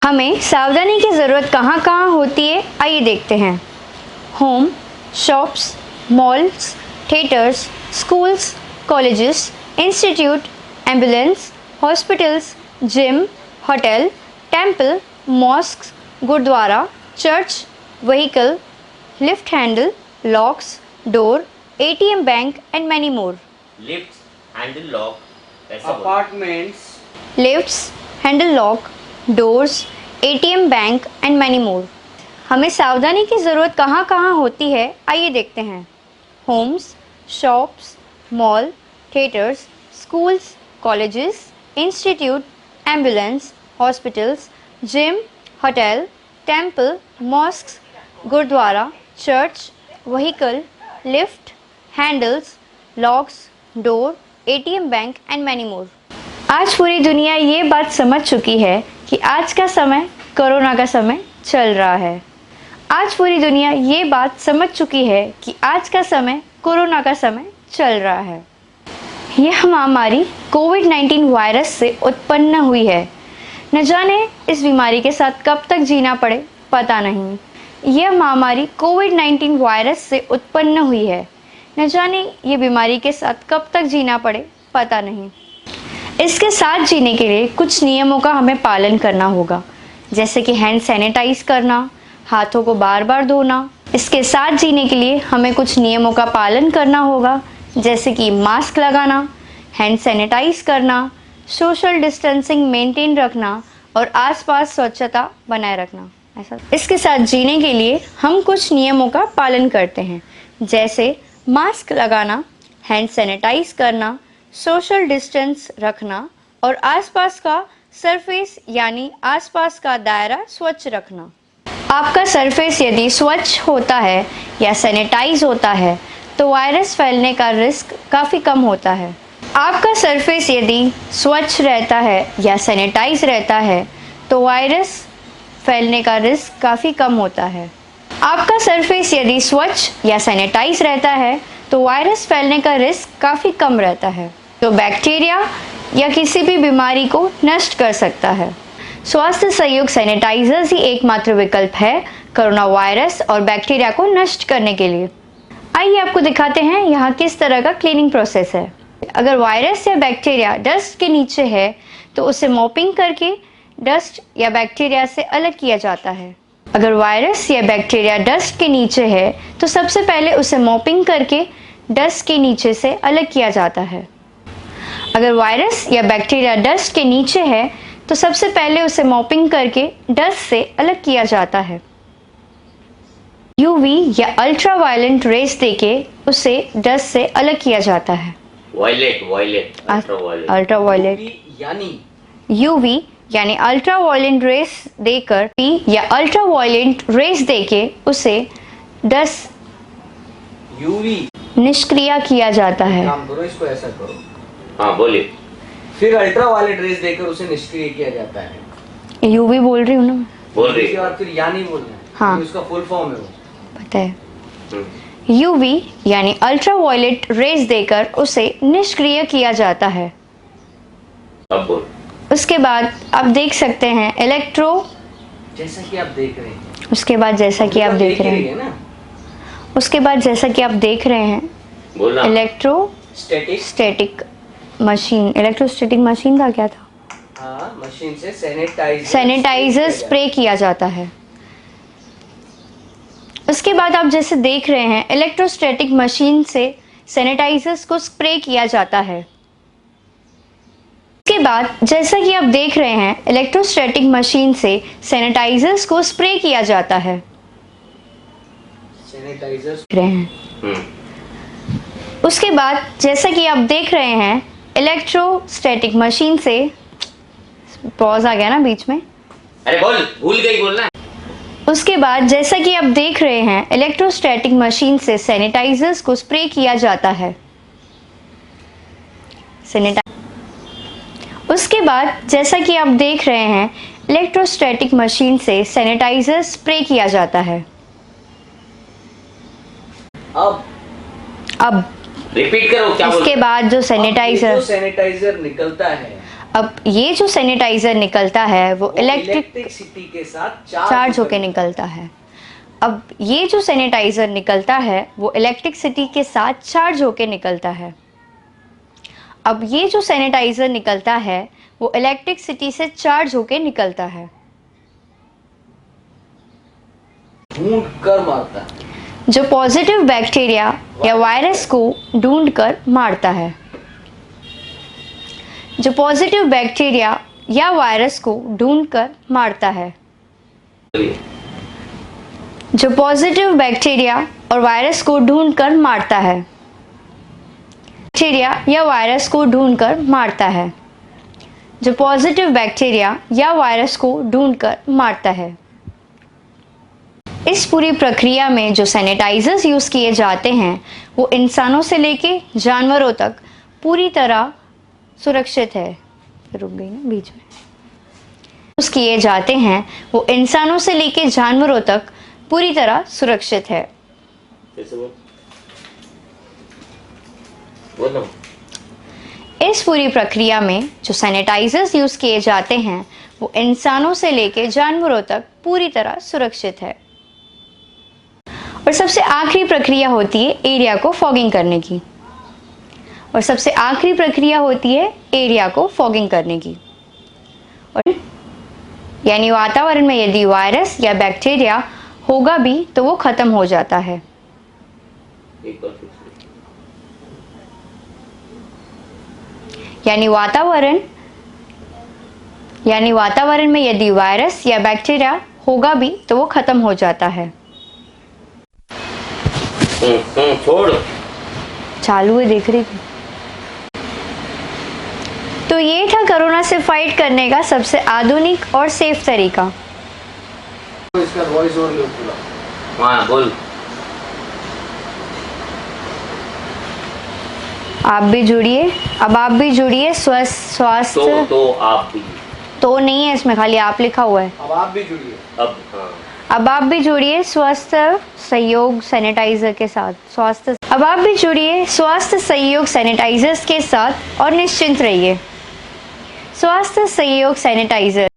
हमें सावधानी की ज़रूरत कहाँ कहाँ होती है, आइए देखते हैं। Home, shops, malls, theatres, schools, colleges, institute, ambulance, hospitals, gym, hotel, temple, mosque, gurudwara, church, vehicle, lift handle, locks, door, ATM, bank and many more. Lifts, handle lock, apartments, lifts, handle lock, doors, ATM, bank and many more. हमें सावधानी की ज़रूरत कहाँ कहाँ होती है, आइए देखते हैं। Homes, shops, mall, theatres, schools, colleges, institute, ambulance, hospitals, gym, hotel, temple, mosque, gurudwara, church, vehicle, lift, handles, locks, door, ATM, bank and many more. आज पूरी दुनिया ये बात समझ चुकी है कि आज का समय कोरोना का समय चल रहा है। आज पूरी दुनिया ये बात समझ चुकी है कि आज का समय कोरोना का समय चल रहा है। यह महामारी कोविड-19 वायरस से उत्पन्न हुई है। न जाने इस बीमारी के साथ कब तक जीना पड़े, पता नहीं। यह महामारी कोविड-19 वायरस से उत्पन्न हुई है। न जाने ये बीमारी के साथ कब तक जीना पड़े, पता नहीं। इसके साथ जीने के लिए कुछ नियमों का हमें पालन करना होगा, जैसे कि हैंड सैनिटाइज करना, हाथों को बार बार धोना। इसके साथ जीने के लिए हमें कुछ नियमों का पालन करना होगा, जैसे कि मास्क लगाना, हैंड सैनिटाइज करना, सोशल डिस्टेंसिंग मेंटेन रखना और आसपास स्वच्छता बनाए रखना। ऐसा इसके साथ जीने के लिए हम कुछ नियमों का पालन करते हैं, जैसे मास्क लगाना, हैंड सैनिटाइज करना, सोशल डिस्टेंस रखना और आसपास का सरफेस यानी आसपास का दायरा स्वच्छ रखना। आपका सरफेस यदि स्वच्छ होता है या सैनिटाइज होता है तो वायरस फैलने का रिस्क काफ़ी कम होता है। आपका सरफेस यदि स्वच्छ रहता है या सैनिटाइज रहता है तो वायरस फैलने का रिस्क काफ़ी कम होता है। आपका सरफेस यदि स्वच्छ या सैनिटाइज रहता है तो वायरस फैलने का रिस्क काफ़ी कम रहता है, तो बैक्टीरिया या किसी भी बीमारी को नष्ट कर सकता है। स्वास्थ्य सहयोग सैनिटाइजर्स ही एकमात्र विकल्प है कोरोना वायरस और बैक्टीरिया को नष्ट करने के लिए। आइए आपको दिखाते हैं यहाँ किस तरह का क्लीनिंग प्रोसेस है। अगर वायरस या बैक्टीरिया डस्ट के नीचे है तो उसे मॉपिंग करके डस्ट या बैक्टीरिया से अलग किया जाता है। अगर वायरस या बैक्टीरिया डस्ट के नीचे है तो सबसे पहले उसे मॉपिंग करके डस्ट के नीचे से अलग किया जाता है। अगर वायरस या बैक्टीरिया डस्ट के नीचे है तो सबसे पहले उसे मॉपिंग करके डस्ट से अलग किया जाता है। UV या अल्ट्रावायलेट रेस देके उसे डस्ट से अलग किया जाता है। अल्ट्रावायलेट यानी UV यानी अल्ट्रावायलेट रेस देकर P या अल्ट्रावायलेट रेस देके उसे डस्ट UV निष्क्रिय किया जाता है। काम करो, इसको ऐसा करो। हाँ बोलिए। फिर अल्ट्रावायलेट रेस देकर उसे निष्क्रिय किया जाता है। UV बोल रही हूँ ना, बोल रही उसके बाद फिर यानी बोलना है। हाँ। उसका फुल फॉर्म है वो। पता है। UV यानी अल्ट्रावायलेट रेस देकर उसे निष्क्रिय किया जाता है। अब बोल। उसके बाद आप देख सकते हैं इलेक्ट्रो, जैसा कि आप देख रहे हैं। उसके बाद जैसा कि आप देख रहे हैं, ना? उसके बाद जैसा कि आप देख रहे हैं बोलना। इलेक्ट्रोस्टैटिक मशीन, इलेक्ट्रोस्टैटिक मशीन का क्या था? हाँ, मशीन से सैनिटाइजर स्प्रे किया जाता है। उसके बाद आप जैसे देख रहे हैं इलेक्ट्रोस्टैटिक मशीन से सैनिटाइजर्स को स्प्रे किया जाता है। उसके बाद जैसा कि आप देख रहे हैं इलेक्ट्रोस्टैटिक मशीन से सैनिटाइजर्स को स्प्रे किया जाता है। सैनिटाइजर्स रहे हैं। उसके बाद जैसा कि आप देख रहे हैं इलेक्ट्रोस्टैटिक मशीन से, पॉज आ गया ना बीच में, अरे बोल, भूल गई बोलना। उसके बाद जैसा कि आप देख रहे हैं इलेक्ट्रोस्टैटिक मशीन से सैनिटाइजर्स को स्प्रे किया जाता है। उसके बाद जैसा कि आप देख रहे हैं इलेक्ट्रोस्टैटिक मशीन से सैनिटाइजर स्प्रे किया जाता है। अब रिपीट करो क्या इसके बाद जो सैनिटाइजर निकलता है, अब ये जो सैनिटाइजर निकलता है वो इलेक्ट्रिसिटी के साथ चार्ज होके निकलता है। अब ये जो सैनिटाइजर निकलता है वो इलेक्ट्रिसिटी के साथ चार्ज होके निकलता है। अब ये जो सैनिटाइजर निकलता है वो इलेक्ट्रिसिटी से चार्ज होके निकलता है। ढूंढ कर मारता है। जो पॉजिटिव बैक्टीरिया या वायरस को ढूंढकर मारता है। जो पॉजिटिव बैक्टीरिया या वायरस को ढूंढकर मारता है। जो पॉजिटिव बैक्टीरिया और वायरस को ढूंढकर मारता है। बैक्टीरिया या वायरस को ढूंढकर मारता है। जो पॉजिटिव बैक्टीरिया या वायरस को ढूंढकर मारता है। इस पूरी प्रक्रिया में जो सैनिटाइजर्स यूज़ किए जाते हैं वो इंसानों से लेके जानवरों तक पूरी तरह सुरक्षित है। रुक गई ना बीच में। यूज़ किए जाते हैं वो इंसानों से लेके जानवरों तक पूरी तरह सुरक्षित है। इस पूरी प्रक्रिया में जो सैनिटाइजर्स यूज़ किए जाते हैं वो इंसानों से लेके जानवरों तक पूरी तरह सुरक्षित है। और सबसे आखिरी प्रक्रिया होती है एरिया को फॉगिंग करने की। और सबसे आखिरी प्रक्रिया होती है एरिया को फॉगिंग करने की। और यानी वातावरण में यदि वायरस या बैक्टीरिया होगा भी तो वो खत्म हो जाता है। यानी वातावरण में यदि वायरस या बैक्टीरिया होगा भी तो वो खत्म हो जाता है। छोड़। चालू है, देख रही थी। तो ये था कोरोना से फाइट करने का सबसे आधुनिक और सेफ तरीका। इसका वॉइस ओवर लो पूरा। हाँ बोल। आप भी जुड़िए। अब आप भी जुड़िए स्वास्थ्य तो आप भी। तो नहीं है इसमें, खाली आप लिखा हुआ है। अब आप भी जुड़िए। अब आप भी जुड़िए स्वास्थ्य सहयोग सैनिटाइजर के साथ। अब आप भी जुड़िए स्वास्थ्य सहयोग सैनिटाइजर्स के साथ और निश्चिंत रहिए। स्वास्थ्य सहयोग सैनिटाइजर